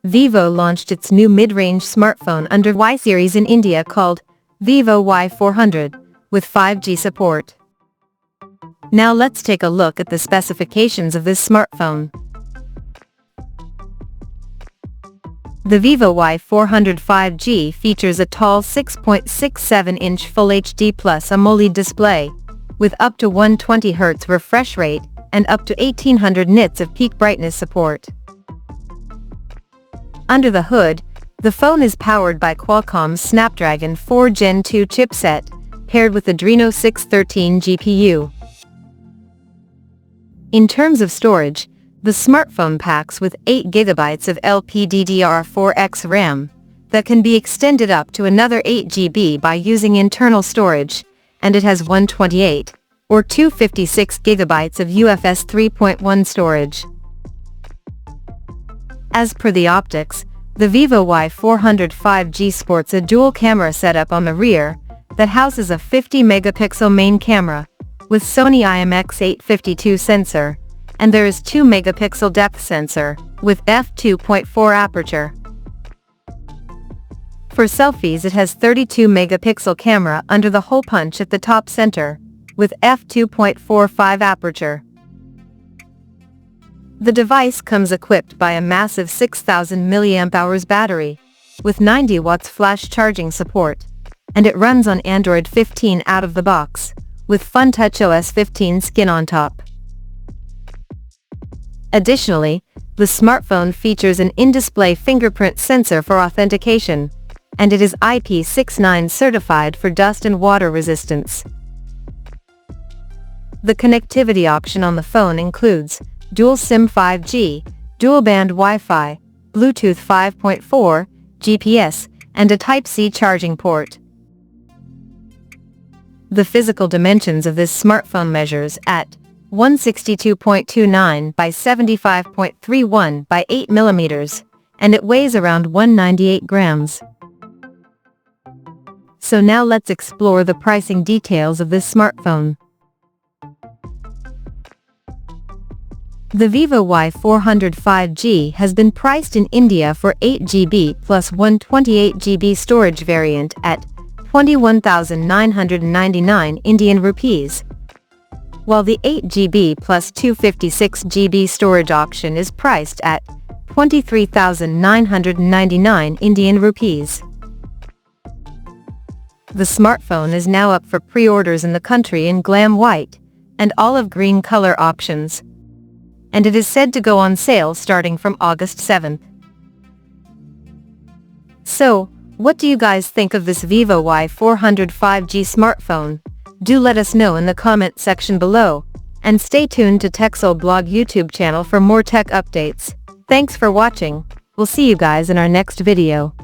Vivo launched its new mid-range smartphone under Y series in India called Vivo Y400, with 5G support. Now let's take a look at the specifications of this smartphone. The Vivo Y400 5G features a tall 6.67-inch Full HD Plus AMOLED display, with up to 120 Hz refresh rate and up to 1800 nits of peak brightness support. Under the hood, the phone is powered by Qualcomm's Snapdragon 4 Gen 2 chipset, paired with Adreno 613 GPU. In terms of storage, the smartphone packs with 8GB of LPDDR4X RAM that can be extended up to another 8GB by using internal storage, and it has 128 or 256GB of UFS 3.1 storage. As per the optics, the Vivo Y400 5G sports a dual camera setup on the rear that houses a 50-megapixel main camera with Sony IMX852 sensor, and there is 2-megapixel depth sensor with f2.4 aperture. For selfies, it has 32-megapixel camera under the hole punch at the top center with f2.45 aperture. The device comes equipped by a massive 6000 mAh battery with 90 watts flash charging support, and it runs on Android 15 out of the box with FunTouch OS 15 skin on top. Additionally, the smartphone features an in-display fingerprint sensor for authentication, and it is IP69 certified for dust and water resistance. The connectivity option on the phone includes dual SIM 5G, dual-band Wi-Fi, Bluetooth 5.4, GPS, and a Type-C charging port. The physical dimensions of this smartphone measures at 162.29 by 75.31 by 8 mm, and it weighs around 198 grams. So now let's explore the pricing details of this smartphone. The Vivo Y400 5G has been priced in India for 8GB plus 128GB storage variant at 21,999 Indian rupees, while the 8GB plus 256GB storage option is priced at 23,999 Indian rupees. The smartphone is now up for pre-orders in the country in glam white and olive green color options, and it is said to go on sale starting from August 7th. So, what do you guys think of this Vivo Y400 5G smartphone? Do let us know in the comment section below, and stay tuned to TechSole Blog YouTube channel for more tech updates. Thanks for watching. We'll see you guys in our next video.